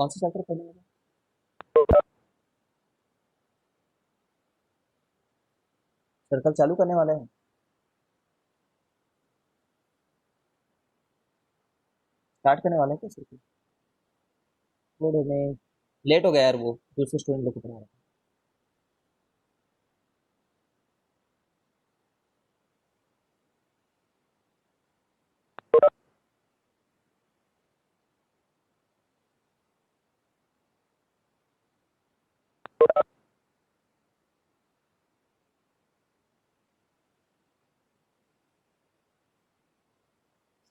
कौन सा चैप्टर पढ़ने वाला? सर्कल चालू करने वाला है? स्टार्ट करने वाला है क्या सर्कल? थोड़े में लेट हो गया यार, वो दूसरे स्टूडेंट लोग को पढ़ा रहा था।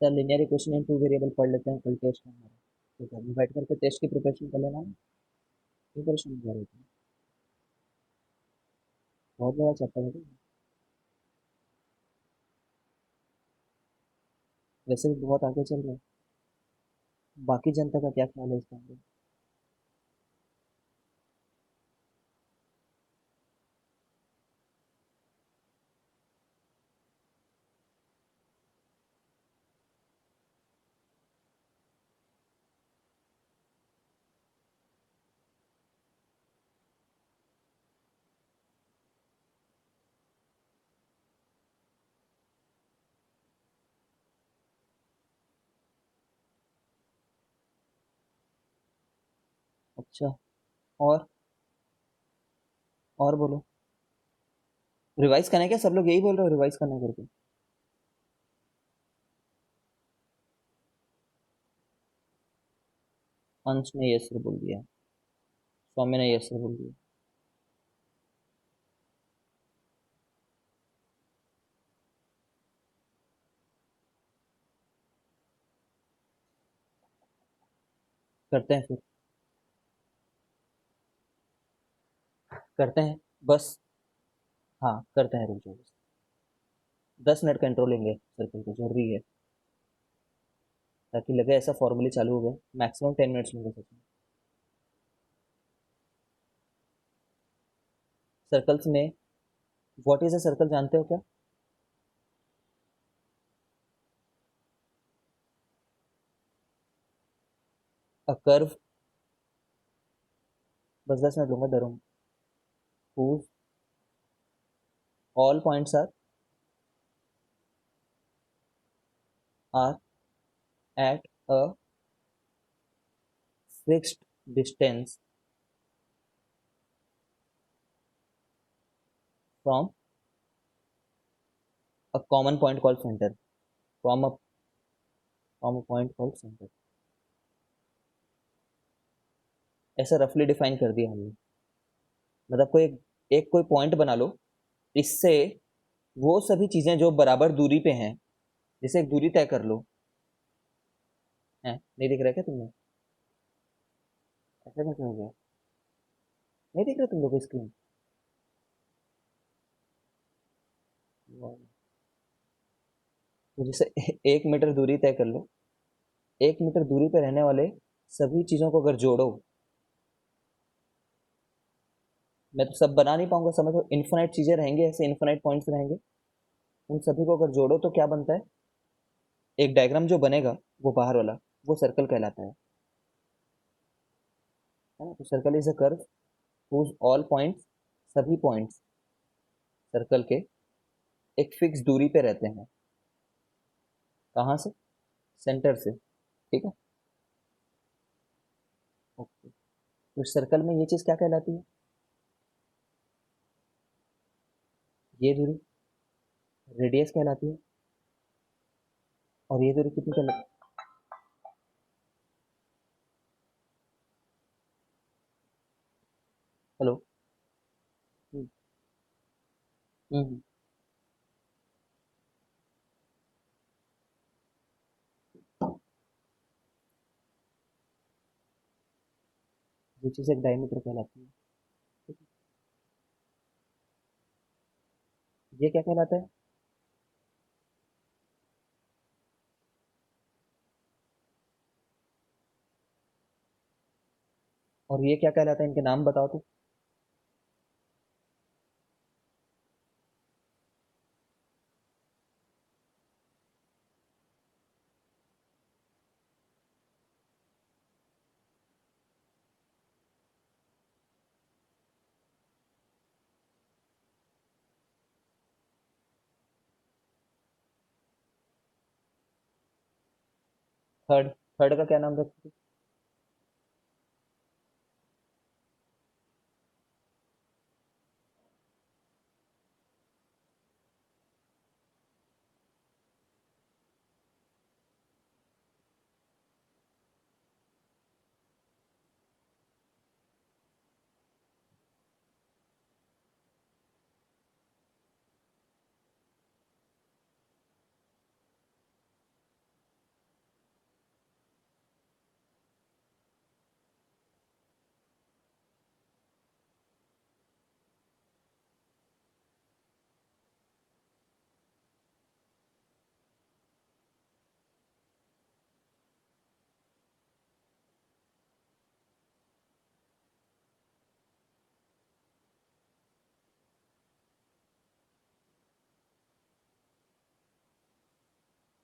Sir linear equation in two variable पढ़ लेते हैं, कल टेस्ट है हमारा। ठीक है, अभी बैठ करके टेस्ट की प्रिपरेशन कर लेना है। प्रिपरेशन कर रही थी। बहुत बड़ा चैप्टर है। वैसे भी बहुत आगे चल रहा है। बाकी जनता का क्या ख्याल है इसके अंदर? अच्छा। और और बोलो। रिवाइज करना है क्या? सब लोग यही बोल रहे हो रिवाइज करना है करके। अंश ने यस सर बोल दिया। सौम्य ने यस सर बोल दिया। करते हैं फिर। करते हैं। बस। हाँ करते हैं, रुक जाओ बस। 10 मिनट कंट्रोल लेंगे सर्कल को, जरूरी है। ताकि लगे ऐसा फॉर्मली चालू हो गया। मैक्सिमम 10 मिनट्स लेंगे सच में। सर्कल्स में व्हाट इज अ सर्कल जानते हो क्या? A curve. बस 10 मिनट लूंगा, डरो मत। whose all points are at a fixed distance from a common point called center. from a from a point called center। ऐसा रफली डिफाइन कर दिया हमने। मतलब कोई एक कोई पॉइंट बना लो। इससे वो सभी चीजें जो बराबर दूरी पे हैं, जैसे एक दूरी तय कर लो। है नहीं दिख रहा क्या तुम्हें? ऐसा कैसे हो गया? नहीं दिख रहा तुम लोग स्क्रीन? तो जैसे 1 मीटर दूरी तय कर लो। 1 मीटर दूरी पे रहने वाले सभी चीजों को अगर जोड़ो। मैं तो सब बना नहीं पाऊंगा, समझो इन्फिनाइट चीजें रहेंगे, ऐसे इन्फिनाइट पॉइंट्स रहेंगे। उन सभी को अगर जोड़ो तो क्या बनता है? एक डायग्राम जो बनेगा, वो बाहर वाला, वो सर्कल कहलाता है ना? तो circle is a curve whose all points, सभी पॉइंट्स सर्कल के एक फिक्स दूरी पे रहते हैं। कहाँ से? सेंटर से। ठीक है। ओके। तो सर्कल में ये चीज क्या कहलाती है? ये दूरी रेडियस कहलाती है। और ये दूरी कितनी कहलाती है? हेलो। हम्म। हम्म। ये चीज एक डायमीटर कहलाती है। ठीक है? ये क्या कहलाता है? और ये क्या कहलाता है? इनके नाम बताओ तो। थर्ड थर्ड का क्या नाम रखते थे?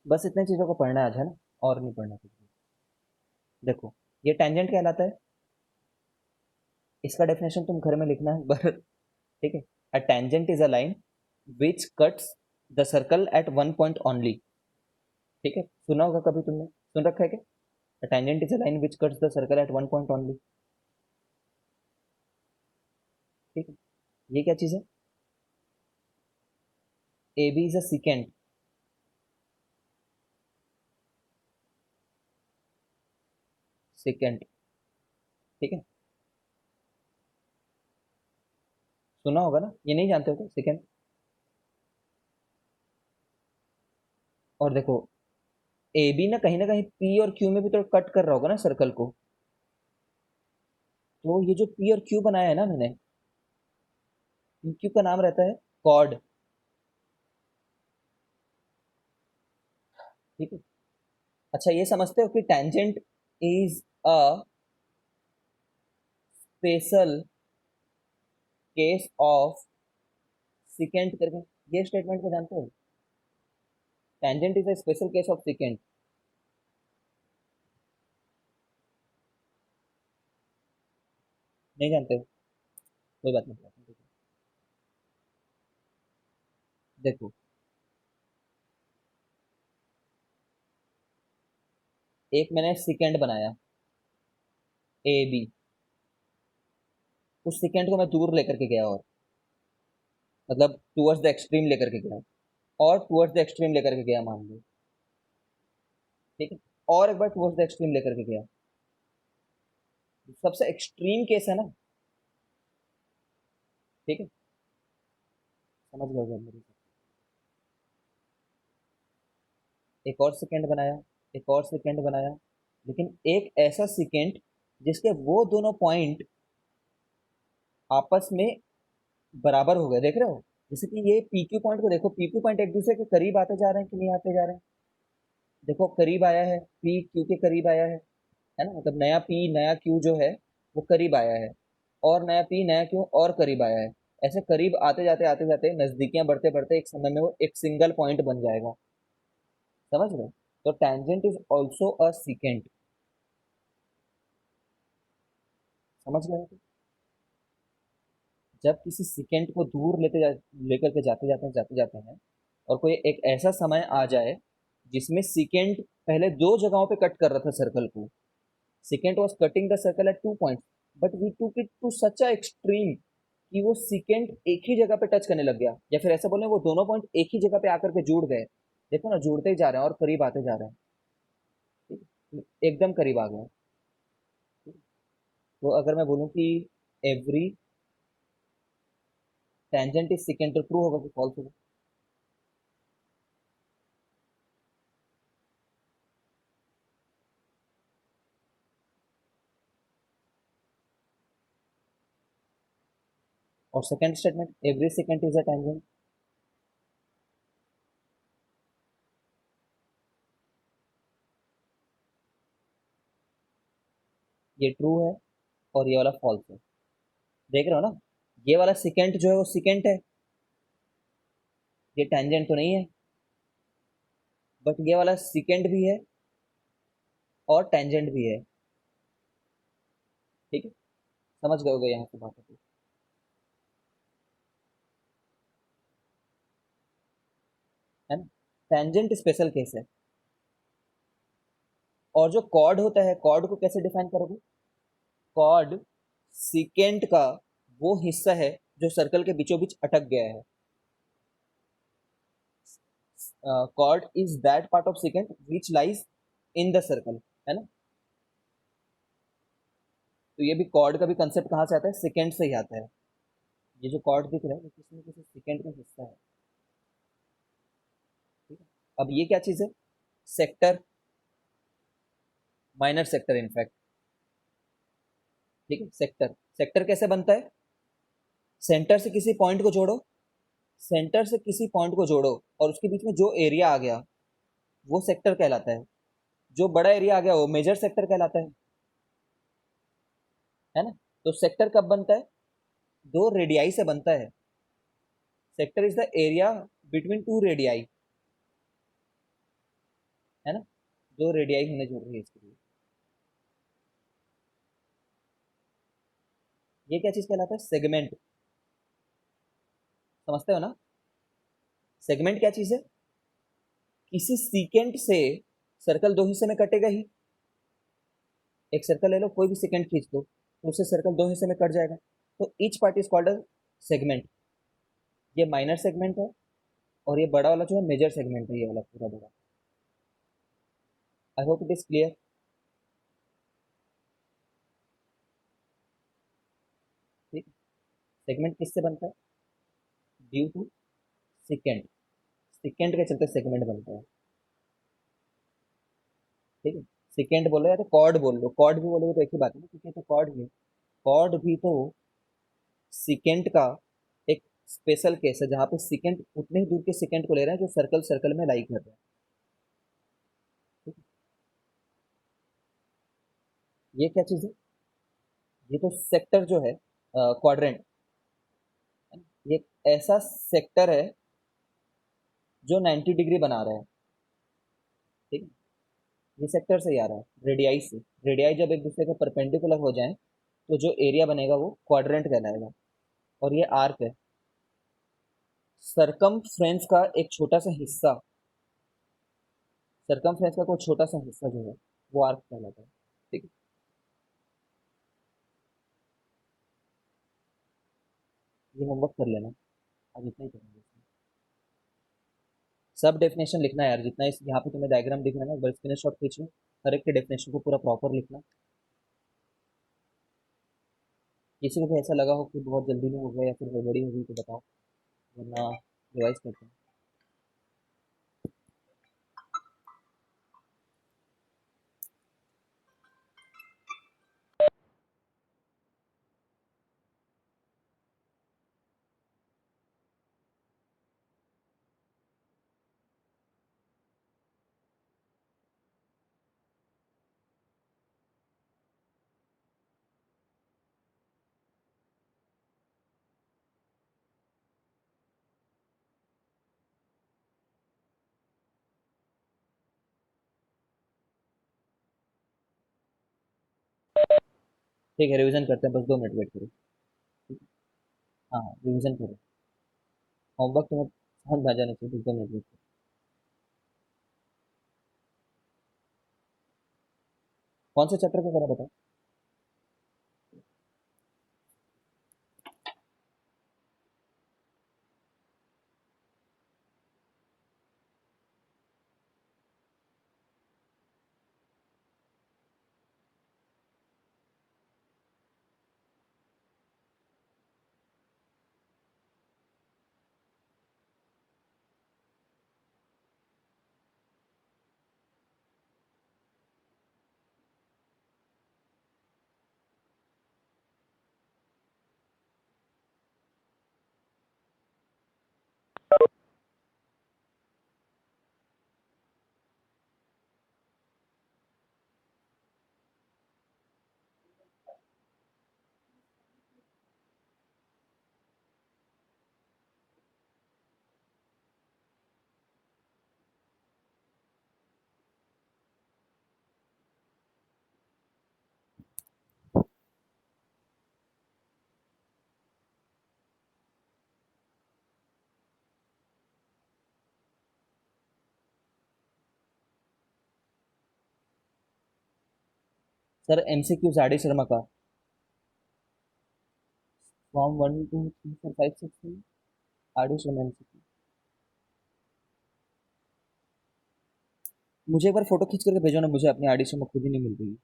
बस इतने चीजों को पढ़ना है आज, है ना? और नहीं पढ़ना कुछ भी। देखो, ये टेंजेंट कहलाता है। इसका डेफिनेशन तुम घर में लिखना है पर ठीक है। अ tangent is a line which cuts the circle at one point only. ठीक है, सुना होगा कभी तुमने, सुन रखा है क्या? A tangent is a line which cuts the circle at one point only. ठीक है, ये क्या चीज है? A B is a secant. Secant, ठीक है। सुना होगा ना, ये नहीं जानते हो क्या सिकेंड? और देखो, ए बी ना कहीं पी और क्यू में भी तो कट कर रहा होगा ना सर्कल को। तो ये जो पी और क्यू बनाया है ना मैंने, पी क्यू का नाम रहता है कॉर्ड। ठीक है। अच्छा, ये समझते हो कि tangent is a special case of secant करके, ये स्टेटमेंट को जानते हो? Tangent is a special case of secant. नहीं जानते हो? कोई बात नहीं। देखो, एक मैंने सिकेंड बनाया, ए बी। उस सिकेंड को मैं दूर लेकर के गया, और मतलब टुवर्ड्स द एक्सट्रीम लेकर के गया, और टुवर्ड्स द एक्सट्रीम लेकर के गया मान लो। ठीक है, और एक बार टुवर्ड्स द एक्सट्रीम लेकर के गया। सबसे एक्सट्रीम केस है ना। ठीक है, समझ गए होगे मेरी। एक और सेकंड बनाया, एक और सेकंड बनाया, लेकिन एक ऐसा सेकंड जिसके वो दोनों पॉइंट आपस में बराबर हो गए, देख रहे हो? जैसे कि ये पी क्यू पॉइंट को देखो, पी क्यू पॉइंट एक दूसरे के करीब आते जा रहे हैं कि नहीं आते जा रहे हैं? देखो, करीब आया है, पी क्यू के करीब आया है ना? मतलब नया पी नया क्यू जो है वो करीब आया है, और नया पी नया क्यू और करीब आया है। ऐसे करीब आते जाते नजदीकियां बढ़ते बढ़ते एक समय में वो एक सिंगल पॉइंट बन जाएगा। समझ रहे हो? तो tangent is also a secant. समझ गए हो? जब किसी सेकेंड को दूर लेकर के जाते जाते हैं, और कोई एक ऐसा समय आ जाए जिसमें सेकेंड पहले दो जगहों पे कट कर रहा था सर्कल को। Secant was cutting the circle at two points, but we took it to such a extreme कि वो सेकेंड एक ही जगह पे टच करने लग गया, या फिर ऐसा बोले वो दोनों पॉइंट एक ही जगह पे आकर के जुड़ गए। देखो ना, जुड़ते ही जा रहे हैं और करीब आते जा रहे हैं। ठीक है? एकदम करीब आ गए। ठीक है? तो अगर मैं बोलूँ कि एवरी टेंजेंट इज सेकेंड, तो ट्रू होगा कि फॉल्स होगा? और second statement, every second is a tangent, ये ट्रू है और ये वाला फॉल्स है। देख रहे हो ना? ये वाला सेकंड जो है वो सेकंड है, ये टेंजेंट तो नहीं है। बट ये वाला सेकंड भी है और टेंजेंट भी है। ठीक है, समझ गए होगे यहाँ से बात होती है ना? टेंजेंट स्पेशल केस है, और जो कॉर्ड होता है, कॉर्ड को कैसे डिफाइन करोगे? कॉर्ड सिकेंट का वो हिस्सा है जो सर्कल के बीचों बीच अटक गया है। Chord is that part of secant which lies in the circle, है ना? तो ये भी कॉर्ड का भी कंसेप्ट कहाँ से आता है? सिकेंट से ही आता है। ये जो कॉर्ड दिख रहा है वो किसी न किसी सिकेंट का हिस्सा है। ठीक है, अब ये क्या चीज है? Sector, minor sector in fact. ठीक है, सेक्टर, सेक्टर कैसे बनता है? सेंटर से किसी पॉइंट को जोड़ो, सेंटर से किसी पॉइंट को जोड़ो और उसके बीच में जो एरिया आ गया वो सेक्टर कहलाता है। जो बड़ा एरिया आ गया वो मेजर सेक्टर कहलाता है ना? तो सेक्टर कब बनता है? दो रेडियाई से बनता है। Sector is the area between two radii, है ना? दो रेडियाई होने जरूरी है इसके लिए। ये क्या चीज कहलाता है? सेगमेंट। समझते हो ना? सेगमेंट क्या चीज है? किसी सीकेंट से सर्कल दो हिस्से में कटेगा ही। एक सर्कल ले लो, कोई भी सेकेंड खींच दो तो उससे सर्कल दो हिस्से में कट जाएगा। तो each part is called a segment. ये माइनर सेगमेंट है और ये बड़ा वाला जो है मेजर सेगमेंट है, ये वाला पूरा बड़ा। I hope it is clear. ठीक। सेगमेंट किससे बनता है? Due to secant. सिकेंट के चलते सेगमेंट बनता है। ठीक है, सिकेंट बोलो या तो कॉर्ड बोल लो, कॉर्ड भी बोलोगे तो एक ही बात है ना, क्योंकि तो कॉर्ड भी, कॉर्ड भी तो सिकेंट का एक स्पेशल केस है, जहां पे सिकेंट उतने ही दूर के सिकेंट को ले रहे हैं जो सर्कल सर्कल में लाई कर रहे हैं। ठीक है? ये क्या चीज है? ये तो सेक्टर जो है, क्वाड्रेंट, ये एक ऐसा सेक्टर है जो 90 डिग्री बना रहा है। ठीक है, ये सेक्टर से ही आ रहा है, रेडियाई से। रेडियाई जब एक दूसरे के परपेंडिकुलर हो जाए तो जो एरिया बनेगा वो क्वाड्रेंट कहलाएगा। और ये आर्क है, सरकमफ्रेंस का एक छोटा सा हिस्सा, सरकमफ्रेंस का कोई छोटा सा हिस्सा जो है वो आर्क कहलाता है। ठीक है, ये होमवर्क कर लेना, आज इतना ही करेंगे इसमें। सब डेफिनेशन लिखना है यार, जितना इस यहाँ पे तुम्हें डायग्राम दिख रहा है ना, बस स्क्रीनशॉट खींच लो, हर एक के डेफिनेशन को पूरा प्रॉपर लिखना। किसी को भी ऐसा लगा हो कि बहुत जल्दी में हो गया या फिर गड़बड़ी हो गई तो बताओ, वरना रिवाइज करते हैं। ठीक है, रिवीजन करते हैं, बस 2 मिनट वेट करो। ठीक है? हाँ हाँ, रिवीजन करो। होमवर्क तुम्हें समझ आ जाना चाहिए, बस 2 मिनट वेट करो। कौन से चैप्टर का करा बताओ? सर एमसीक्यू आर डी शर्मा का। Form 1 2 3 4 5 6 R D Sharma MCQ. मुझे एक बार फोटो खींच करके भेजो ना, मुझे अपनी आर डी शर्मा खुद ही नहीं मिल रही।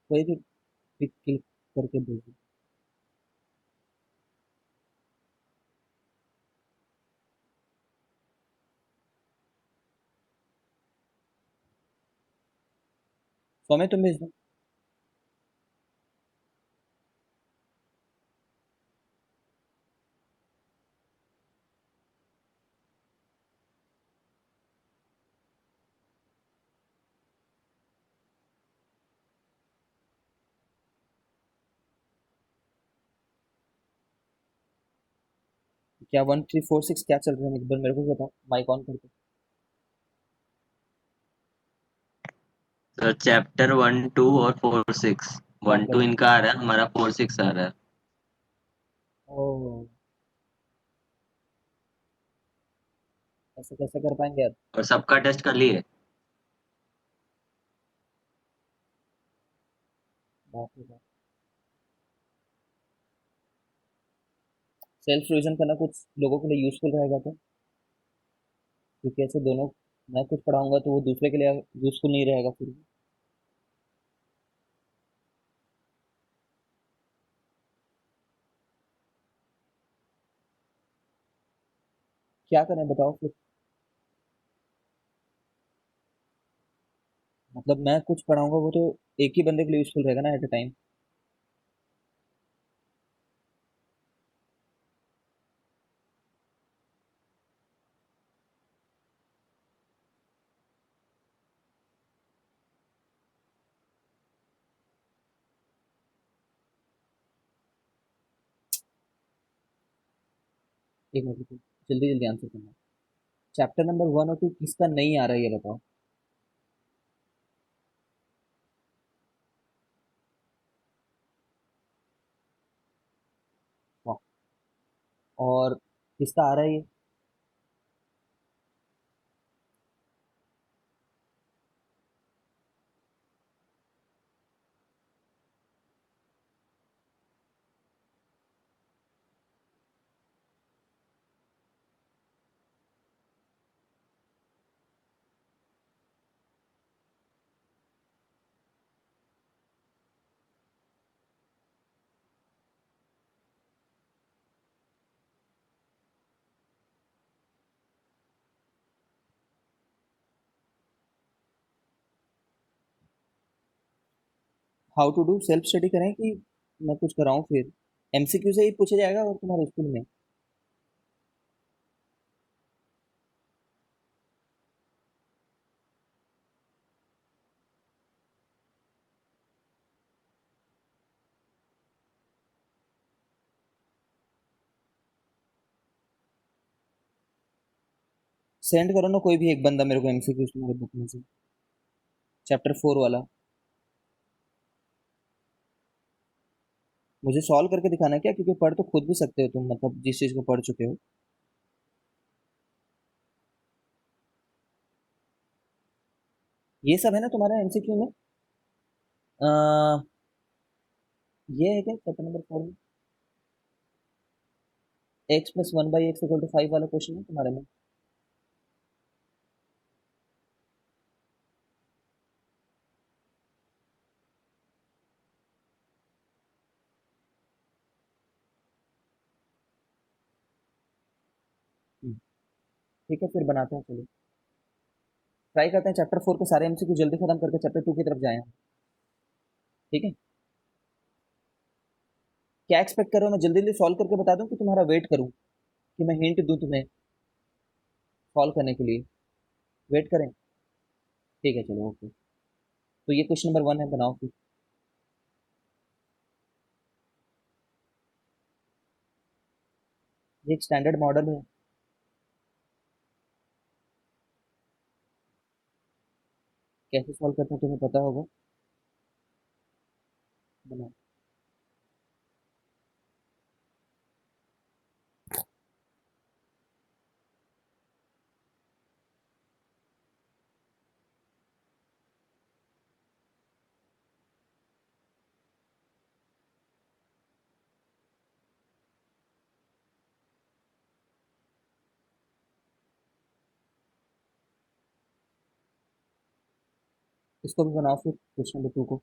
कोई भी पिक क्लिक करके भेजो। सौम्य तुम भेज दो। क्या 1 3 4 6 क्या चल रहा है, एक बार मेरे को बताओ, माइक ऑन करके। सर चैप्टर 1 2 और 4 6। One chapter two 1। इनका आ रहा है, हमारा 4 6 आ रहा है। ओह, ऐसे कैसे कर पाएंगे यार। और सबका टेस्ट कर लिए। बाप रे बाप। सेल्फ रिविजन करना कुछ लोगों के लिए यूजफुल रहेगा तो, क्योंकि ऐसे दोनों, मैं कुछ पढ़ाऊंगा तो वो दूसरे के लिए यूजफुल नहीं रहेगा फिर। क्या करें बताओ फिर। मतलब मैं कुछ पढ़ाऊंगा वो तो एक ही बंदे के लिए यूजफुल रहेगा ना एट अ टाइम। एक मिनट रुको, जल्दी जल्दी आंसर करना। चैप्टर नंबर 1 और 2 किसका नहीं आ रहा है ये बताओ। वाह। और किसका आ रहा है ये। How to do self study करें कि मैं कुछ कराऊं फिर। एमसीक्यू से ही पूछा जाएगा और तुम्हारे स्कूल में। सेंड करो ना कोई भी एक बंदा मेरे को एमसीक्यू तुम्हारे बुक में से, चैप्टर 4 वाला। मुझे सॉल्व करके दिखाना है क्या, क्योंकि पढ़ तो खुद भी सकते हो तुम, मतलब जिस चीज को पढ़ चुके हो। ये सब है ना तुम्हारे एमसीक्यू में। अ, ये है क्या चैप्टर नंबर 4 में, x + 1/x = 5 वाला क्वेश्चन है तुम्हारे में। हम्म, ठीक है फिर बनाते हैं चलो। ट्राई करते हैं चैप्टर 4 के सारे एमसीक्यू जल्दी खत्म करके चैप्टर 2 की तरफ जाएं। ठीक है। क्या एक्सपेक्ट कर रहे हो, मैं जल्दी जल्दी सॉल्व करके बता दूं कि तुम्हारा वेट करूं, कि मैं हिंट दूं तुम्हें सॉल्व करने के लिए। वेट करें। ठीक है चलो ओके। तो ये क्वेश्चन नंबर 1 है, बनाओ फिर। ये एक स्टैंडर्ड मॉडल है। कैसे सॉल्व करते हैं तुम्हें पता होगा। बनाओ। इसको भी बनाओ फिर क्वेश्चन नंबर 2 को।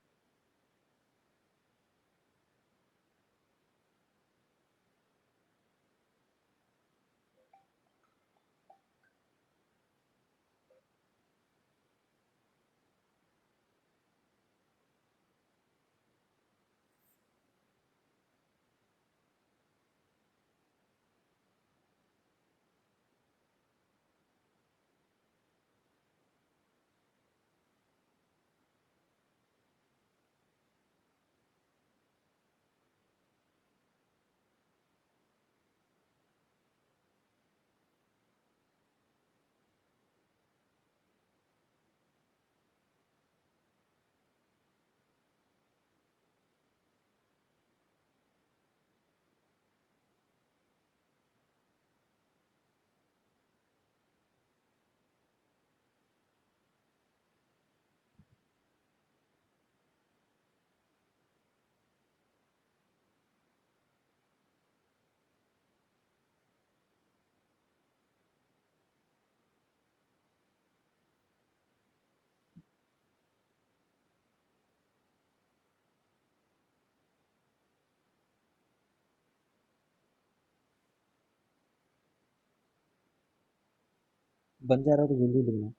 बन जा रहा है तो जल्दी लिखना।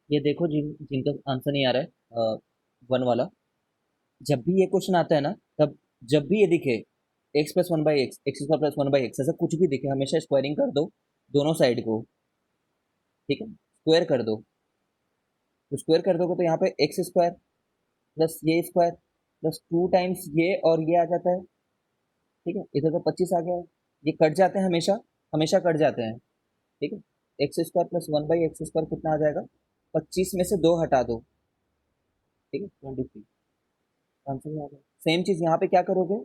ये देखो जिनका आंसर नहीं आ रहा है, 1 वाला, जब भी ये क्वेश्चन आता है ना, तब जब भी ये दिखे x plus one by x, x square plus one by x, ऐसा कुछ भी दिखे, हमेशा स्क्वायरिंग कर दो दोनों साइड को। ठीक है, स्क्वायर कर दो। तो स्क्वायर कर दोगे तो यहाँ पे एक्स स्क्वायर प्लस ये स्क्वायर प्लस 2 टाइम्स ये और ये आ जाता है। ठीक है, इधर तो 25 आ गया है। ये कट जाते हैं हमेशा, हमेशा कट जाते हैं। ठीक है, x square plus one by x square कितना आ जाएगा? 25 में से 2 हटा दो। ठीक है, 23 आंसर में आ गया। सेम चीज यहाँ पे क्या करोगे?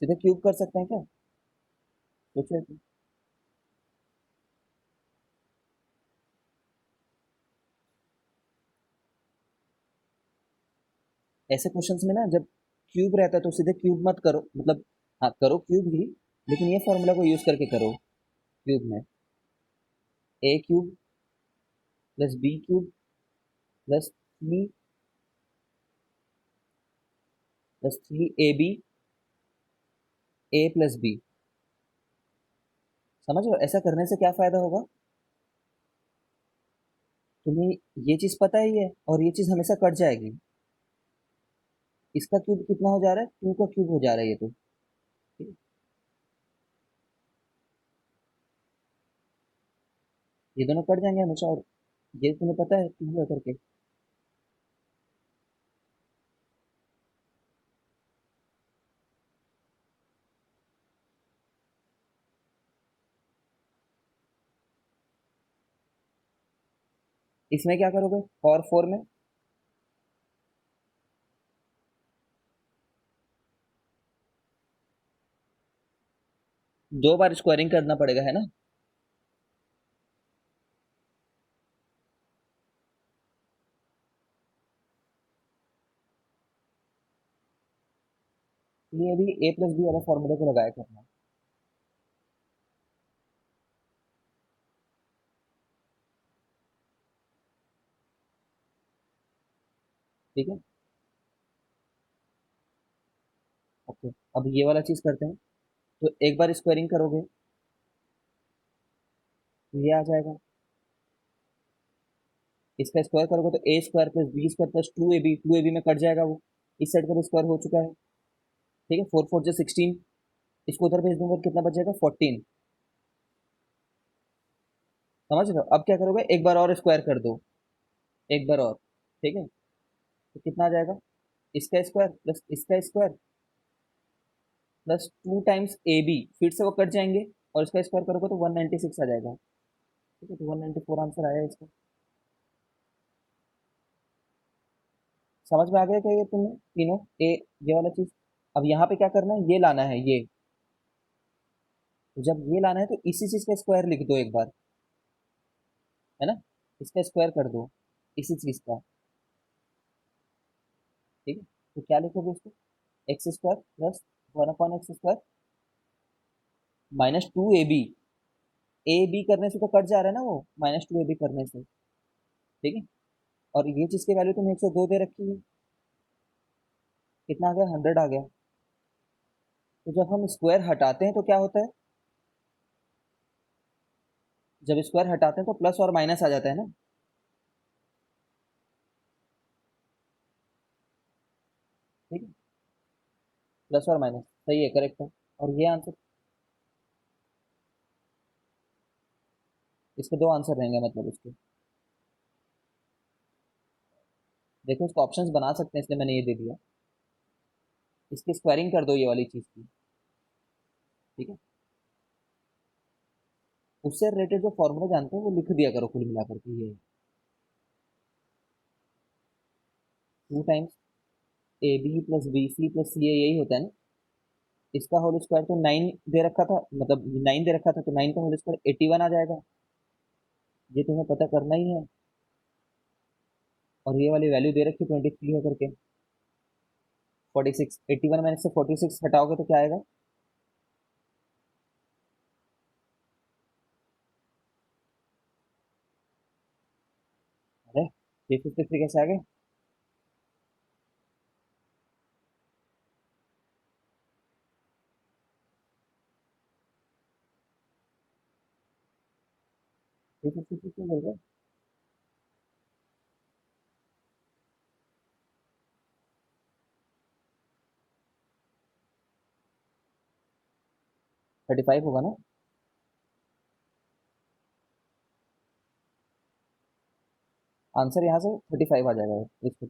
सीधे क्यूब कर सकते हैं क्या? सोचो एक बार। ऐसे क्वेश्चंस में ना, जब क्यूब रहता है तो सीधे क्यूब मत करो, मतलब हाँ करो क्यूब ही, लेकिन ये फॉर्मूला को यूज करके करो। क्यूब में a cube plus b cube plus 3 a plus b. समझ रहे हो ऐसा करने से क्या फायदा होगा? तुम्हें ये चीज पता ही है और ये चीज हमेशा कट जाएगी। इसका क्यूब कितना हो जा रहा है? 2 का क्यूब हो जा रहा है ये तो। ठीक है? ये दोनों कट जाएंगे हमेशा, और ये तुम्हें पता है क्यूब है करके। इसमें क्या करोगे? और 4 में 2 बार स्क्वायरिंग करना पड़ेगा, है ना? ये अभी ए प्लस बी वाला फॉर्मूले को लगाया करना। ठीक है, ओके। अब ये वाला चीज करते हैं। तो एक बार स्क्वायरिंग करोगे तो ये आ जाएगा। इसका स्क्वायर करोगे तो a square plus b square plus 2ab, 2ab में कट जाएगा वो। इस साइड का भी स्क्वायर हो चुका है। ठीक है, 4 4 जो 16, इसको उधर भेज दूंगा, कितना बचेगा? 14। समझ रहे हो? अब क्या करोगे? एक बार और स्क्वायर कर दो, एक बार और। ठीक है, तो कितना आ जाएगा? इसका स्क्वायर प्लस इसका स्क्वायर प्लस 2 टाइम्स AB, फिर से वो कट जाएंगे और इसका स्क्वायर करोगे तो 196 आ जाएगा। ठीक है, तो 194 आंसर आया इसका। समझ में आ गया क्या ये तुम्हें तीनों ए, ये वाला चीज? अब यहाँ पे क्या करना है, ये लाना है ये। तो जब ये लाना है तो इसी चीज का स्क्वायर लिख दो एक बार, है ना, इसका स्क्वायर कर दो इसी चीज का। ठीक है, तो क्या लिखोगे इसको, x square plus 1/x² -2ab। A B करने से तो कट जा रहा है ना वो, -2ab करने से। ठीक है, और ये चीज की वैल्यू तुमने 102 दे रखी है, कितना आ गया, 100 आ गया। तो जब हम स्क्वायर हटाते हैं तो क्या होता है, जब स्क्वायर हटाते हैं तो प्लस और माइनस आ जाता है ना। ठीक है, प्लस और माइनस सही है, करेक्ट है। और ये आंसर, इसके दो आंसर रहेंगे मतलब इसके। देखो इसको ऑप्शंस बना सकते हैं इसलिए मैंने ये दे दिया। इसकी स्क्वायरिंग कर दो ये वाली चीज की। ठीक है, उससे रिलेटेड जो फॉर्मूला जानते हो वो लिख दिया करो कुल मिलाकर के। ये 2 टाइम्स AB + BC + CA, यही होता है ना। इसका होल स्क्वायर तो 9 दे रखा था, मतलब 9 दे रखा था, तो 9 का होल स्क्वायर 81 आ जाएगा। ये तुम्हें पता करना ही है। और ये वाली वैल्यू दे रखी 23 है करके, 46, 81 में से 46 हटाओगे तो क्या आएगा? अरे 353 कैसे आ गए? 353 क्यों बोल रहे? 35 होगा ना। आंसर यहाँ से 35 आ जाएगा, इसको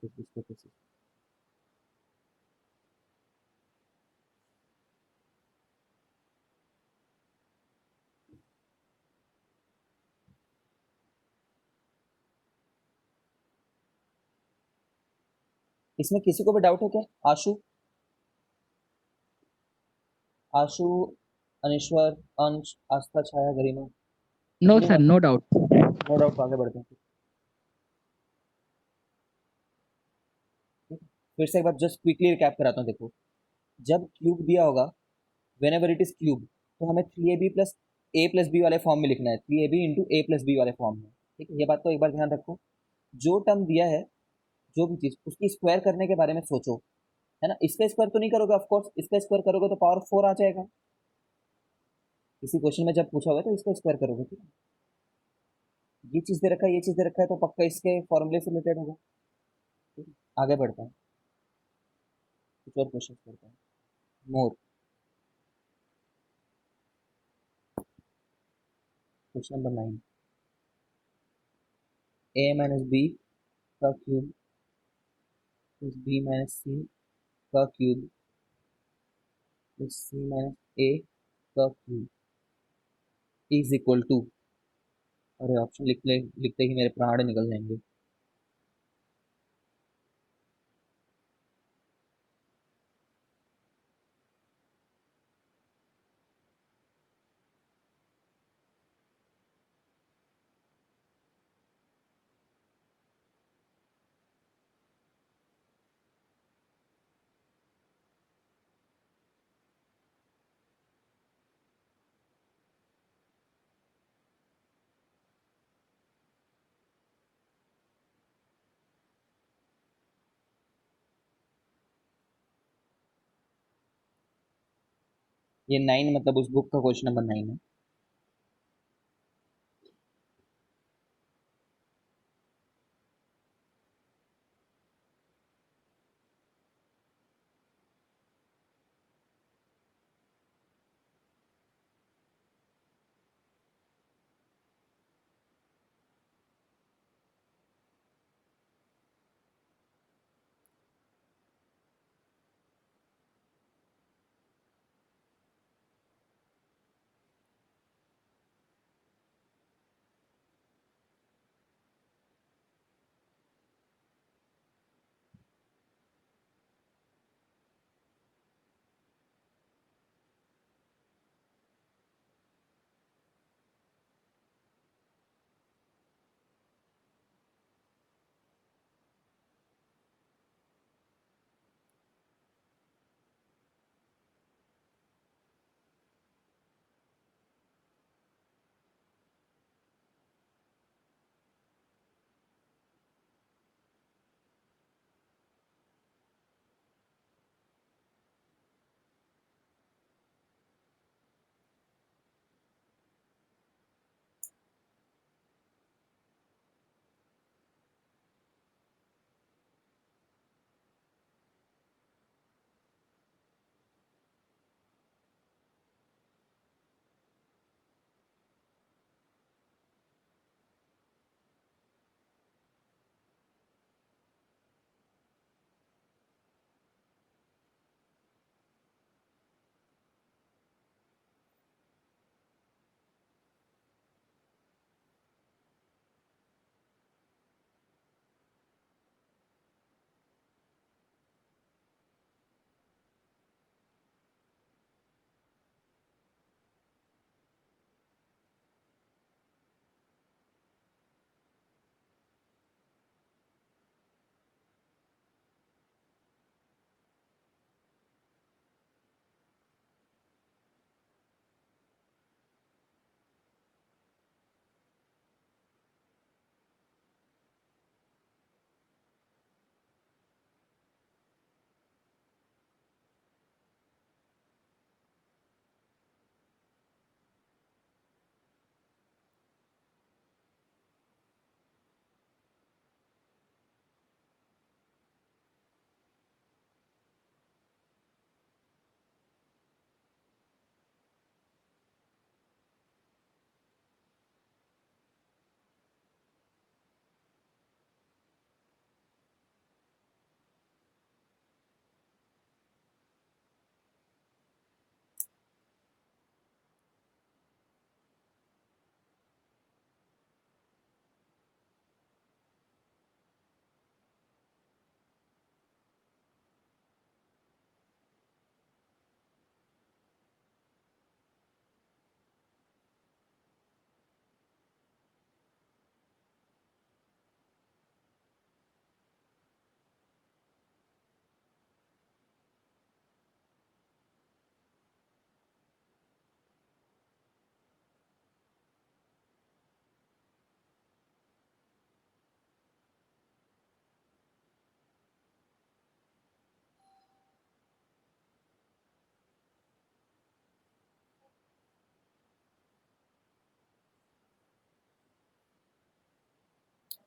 इसमें किसी को भी डाउट है क्या? आशु, आशु, अनिश्वर, अंश, आस्था, छाया, गरिमा, नो किसी को sir, no doubt. No doubt, आगे बढ़ते हैं। ठीक है? फिर से एक बार जस्ट क्विकली रिकैप कराता हूँ। देखो, जब क्यूब दिया होगा, when ever it is cube, तो हमें 3ab + a + b वाले फॉर्म में लिखना है, 3ab × a + b वाले फॉर्म में। ठीक है, ये बात तो एक बार ध्यान रखो। जो टर्म दिया है, जो भी चीज, उसकी स्क्वायर करने के बारे में सोचो, है ना। इसका स्क्वायर तो नहीं करोगे ऑफकोर्स, इसका स्क्वायर करोगे तो पावर 4 आ जाएगा। किसी क्वेश्चन में जब पूछा हुआ है तो इसका स्क्वायर करोगे। ठीक है, ये चीज दे रखा है, ये चीज दे रखा है, तो पक्का इसके फॉर्मूले से रिलेटेड होगा। ठीक है, आगे बढ़ते हैं, कुछ और क्वेश्चन करते हैं। मोर, क्वेश्चन नंबर 9, a - b का क्यूब प्लस b - c का क्यूब प्लस c - a का क्यूब इज इक्वल टू। अरे ऑप्शन लिखते ही मेरे प्राण निकल जाएंगे। ये 9 मतलब उस बुक का क्वेश्चन नंबर 9 है।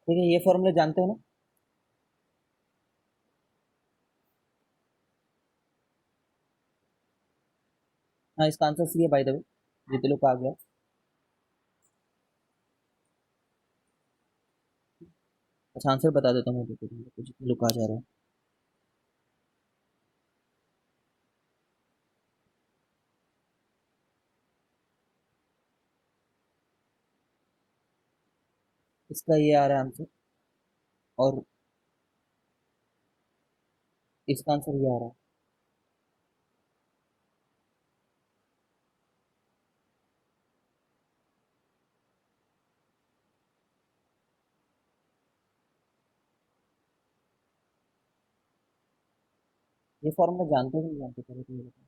ठीक है, ये फॉर्मूला जानते हो ना? हाँ, इसका आंसर सी है बाय द वे, जितने लोग आ गया। अच्छा, आंसर बता देता हूँ मैं, जितने लोग आ जा रहे हैं। इसका ये आ रहा है आंसर, और इसका आंसर ये आ रहा है। ये फॉर्मूला जानते हो कि नहीं जानते, पहले तो ये बताओ।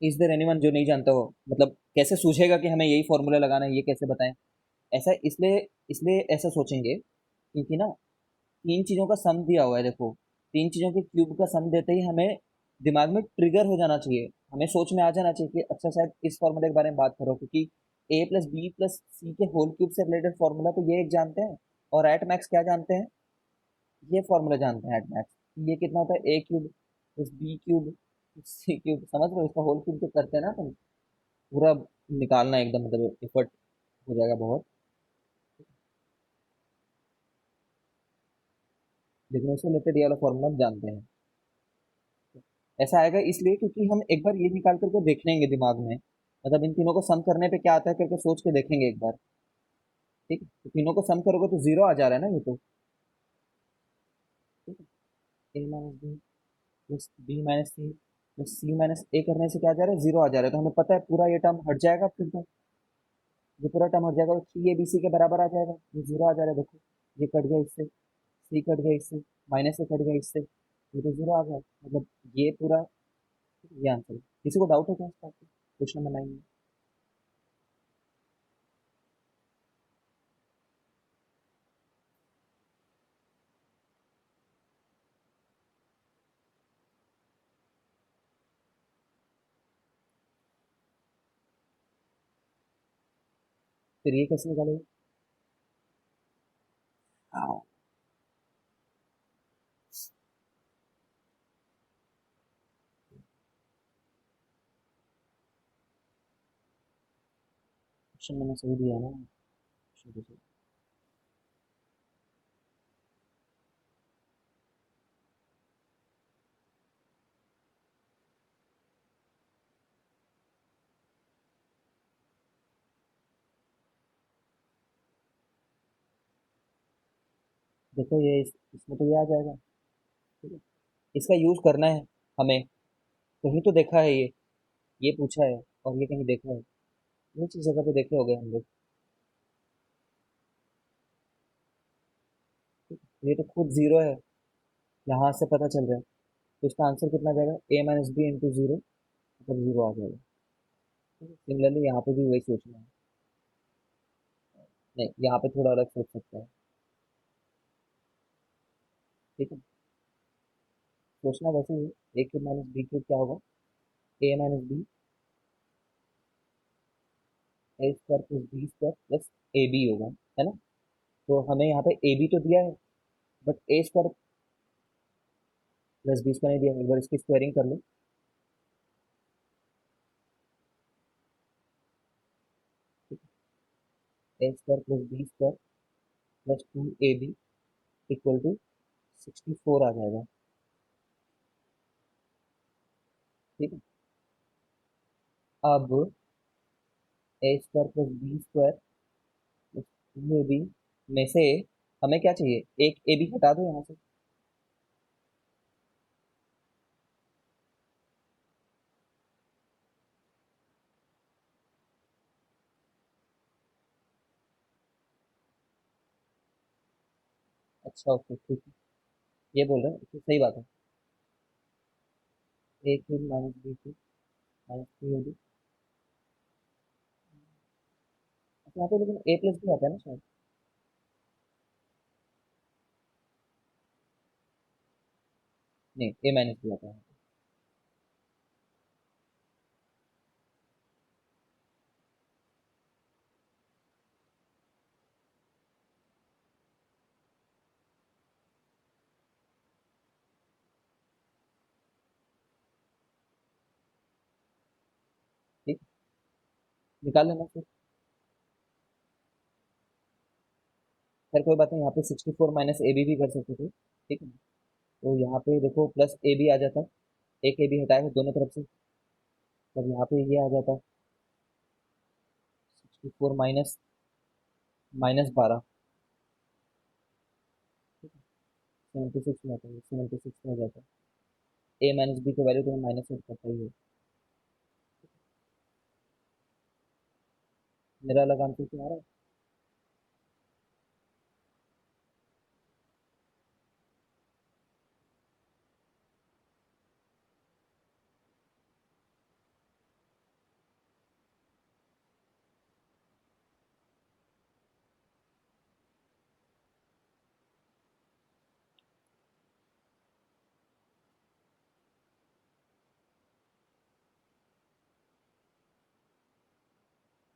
इज देयर एनीवन जो नहीं जानता हो? मतलब कैसे सूझेगा कि हमें यही फॉर्मूला लगाना है, ये कैसे बताएं? ऐसा इसलिए इसलिए ऐसा सोचेंगे क्योंकि ना, तीन चीजों का सम दिया हुआ है, देखो। तीन चीजों के क्यूब का सम देते ही हमें दिमाग में ट्रिगर हो जाना चाहिए, हमें सोच में आ जाना चाहिए कि अच्छा शायद इस फॉर्मूले के बारे में बात करो, क्योंकि ए प्लस बी प्लस सी के होल क्यूब से रिलेटेड फॉर्मूला तो ये एक जानते हैं, और एट मैक्स क्या जानते हैं? ये फॉर्मूला जानते हैं एट मैक्स। ये कितना होता है? A cube plus b cube plus c cube, समझ रहे हो? इसका होल क्यूब जो करते हैं ना अपन, पूरा निकालना एकदम, मतलब एफर्ट हो जाएगा बहुत। लेकिन उससे रिलेटेड ये वाला फॉर्मूला हम जानते हैं। ऐसा आएगा इसलिए क्योंकि हम एक बार ये निकाल करके देख लेंगे दिमाग में, मतलब इन तीनों को सम करने पे क्या आता है करके सोच के देखेंगे एक बार। ठीक है, तो तीनों को सम करोगे तो जीरो आ जा रहा है ना ये तो। ठीक है, a minus b plus b minus c plus c minus a करने से क्या आ जा रहा है? जीरो आ जा रहा है, तो हमें पता है पूरा ये टर्म हट जाएगा फिर तो। ये पूरा टर्म हट जाएगा तो सी ए बी सी के बराबर आ जाएगा, ये जीरो आ जा रहा है, देखो। ये कट गया इससे, सी कट गया इससे, माइनस से कट गया इससे, ये तो जीरो आ गया, मतलब ये पूरा। ये आंसर है। किसी को डाउट है क्या इसका? क्वेश्चन नंबर 9 में। फिर ये कैसे निकालोगे? हाँ, क्वेश्चन मैंने सही दिया ना शुरू से? देखो ये इसमें तो ये आ जाएगा। ठीक है, इसका यूज करना है हमें। कहीं तो देखा है ये पूछा है, और ये कहीं देखा है, ये चीज जगह पे देखे हो गए हम लोग। ये तो खुद जीरो है, यहाँ से पता चल रहा है। तो इसका आंसर कितना आ जाएगा? ए माइनस बी इंटू जीरो, मतलब जीरो आ जाएगा। सिमिलरली यहाँ पे भी वही सोचना है। नहीं, यहाँ पे थोड़ा अलग सोच सकता है। ठीक है, सोचना वैसे ही है। A cube minus b cube क्या होगा? A minus b, a square plus b square plus a b होगा, है ना? तो हमें यहाँ पे ए बी तो दिया है, but a square plus b square नहीं दिया। एक बार इसकी स्क्वायरिंग कर लो। A square plus b square plus two a b equal to 64 आ जाएगा। ठीक है, अब a square plus b square plus two a b में से हमें क्या चाहिए? एक ए बी हटा दो यहाँ से। अच्छा, ओके, ठीक है। ये बोल रहे हैं तो सही बात है। A cube minus b cube -3 होगी। अच्छा, यहाँ पे लेकिन ए प्लस भी आता है ना शायद। नहीं, ए माइनस भी आता है। ठीक, निकाल लेना फिर। खैर कोई बात नहीं, यहाँ पे 64 माइनस ए बी भी कर सकते थे, ठीक है। तो यहाँ पे देखो प्लस ए बी आ जाता, एक ए बी हटाए दोनों तरफ से, तब यहाँ पे ये आ जाता 64 माइनस -12। 76 में आता है, 76 में हो जाता है। ए माइनस बी की वैल्यू तो माइनस एट करता ही है। मेरा अलग आंसर क्यों आ रहा है?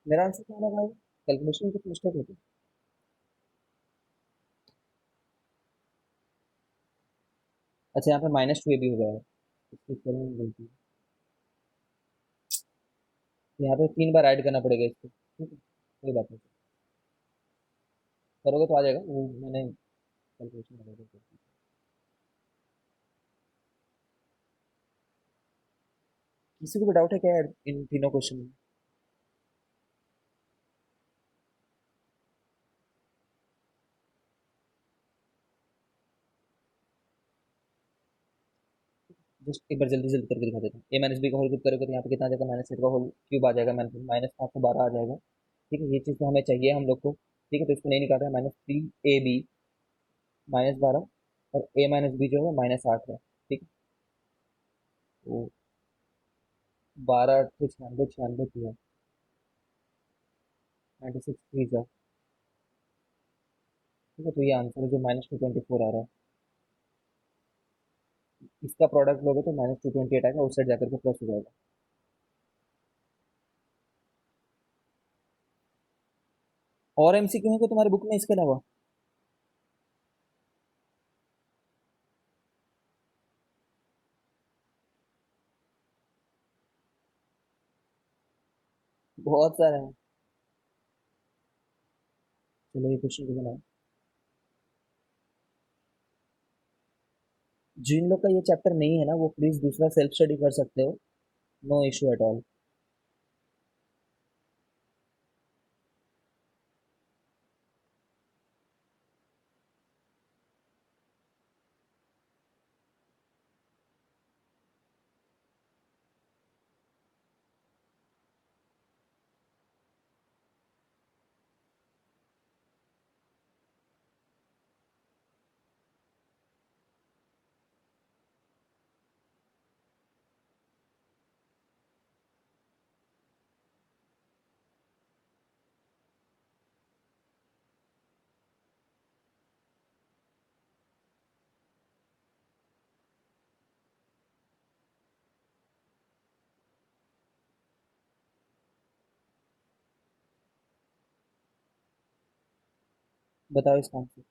मेरा आंसर क्या लगा है? कैलकुलेशन में कुछ मिस्टेक होती है। अच्छा, यहाँ पे -2 ए बी हो गया है, इसकी स्पेलिंग गलती है। तो यहाँ पे 3 बार ऐड करना पड़ेगा इसको, ठीक है, कोई बात नहीं। करोगे तो आ जाएगा, वो मैंने कैलकुलेशन लगा के कर दी। किसी को भी डाउट है क्या यार इन तीनों क्वेश्चन में? जस्ट एक बार जल्दी जल्दी करके दिखा देता हूँ। ए माइनस बी का होल क्यूब करोगे तो यहाँ पे कितना आ जाएगा, -8 का होल क्यूब आ जाएगा, -512 आ जाएगा। ठीक है, ये चीज़ तो हमें चाहिए हम लोग को, ठीक है, तो इसको नहीं निकाल रहे हैं। -3 AB -12, और ए माइनस बी जो है -8 है, ठीक है। तो 12 8 96 96 की है, 96 थ्री जा, ठीक है। तो ये आंसर है जो -224 आ रहा है। इसका प्रोडक्ट लोगे तो -228 आएगा, उस साइड जाकर के प्लस हो जाएगा। और एमसीक्यू है क्या तुम्हारी बुक में इसके अलावा? बहुत सारे हैं। चलो ये क्वेश्चन को बनाओ। जिन लोग का ये चैप्टर नहीं है ना, वो प्लीज दूसरा सेल्फ स्टडी कर सकते हो, नो इशू एट ऑल। बताओ इसका आंसर।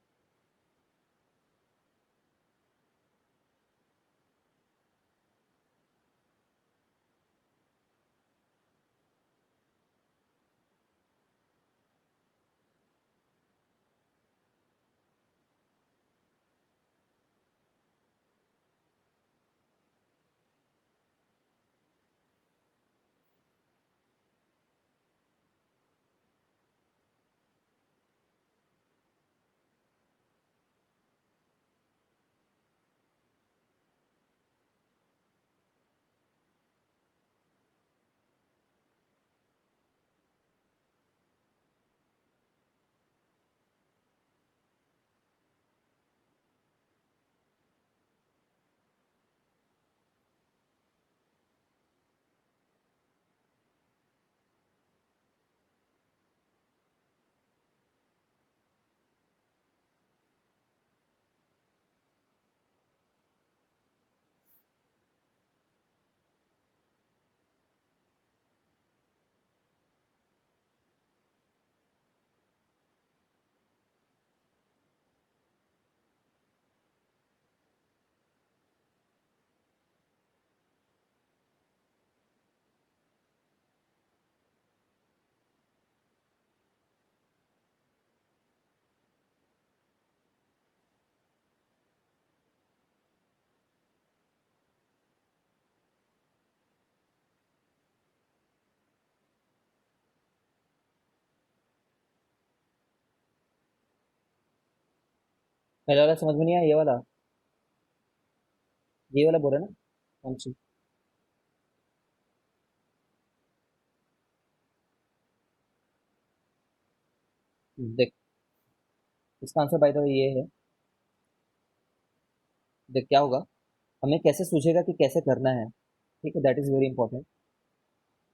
पहला वाला समझ में नहीं आया, ये वाला बोल रहे ना? कौन सी? देख, इसका आंसर बाय द वे ये है। देख क्या होगा, हमें कैसे सूझेगा कि कैसे करना है, ठीक है, दैट इज वेरी इंपॉर्टेंट।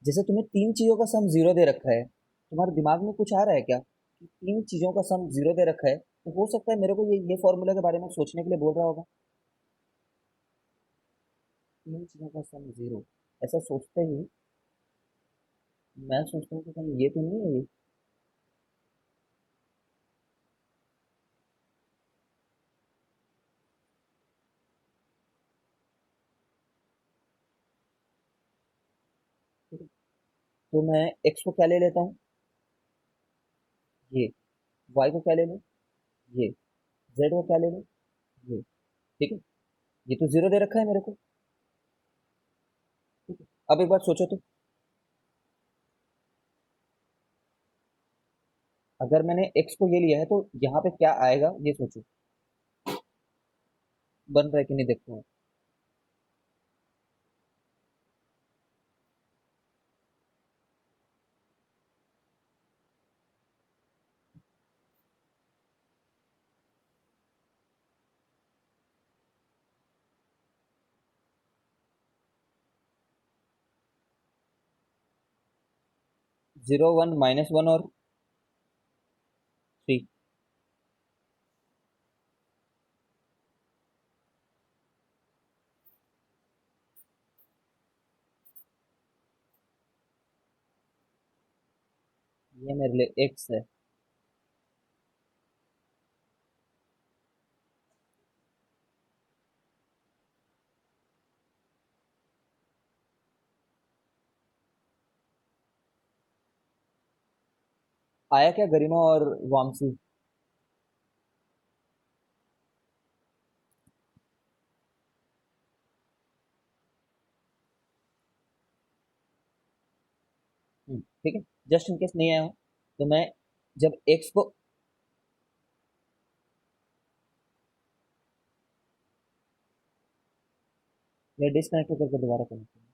जैसे तुम्हें तीन चीजों का सम जीरो दे रखा है, तुम्हारे दिमाग में कुछ आ रहा है क्या कि तीन चीजों का सम जीरो दे रखा है, तो हो सकता है मेरे को ये फॉर्मूला के बारे में सोचने के लिए बोल रहा होगा। तीन चीजों का सम जीरो, ऐसा सोचते ही मैं सोचता हूँ कि कहीं ये तो नहीं है ये। ठीक है, तो मैं एक्स को क्या ले लेता हूँ, ये, वाई को क्या ले लूँ, ये, जेड को क्या ले लूँ, ये। ठीक है, ये तो जीरो दे रखा है मेरे को। ठीक है, अब एक बार सोचो तो, अगर मैंने एक्स को ये लिया है तो यहाँ पे क्या आएगा ये सोचो, बन रहा है कि नहीं देखते हैं। 0 1 -1 और 3। ये मेरे लिए एक्स है। आया क्या गरिमा और वामसी? ठीक है, जस्ट इन केस नहीं आया हूँ तो मैं जब एक्स को, मैं डिस्कनेक्ट करके दोबारा कनेक्ट करूँ।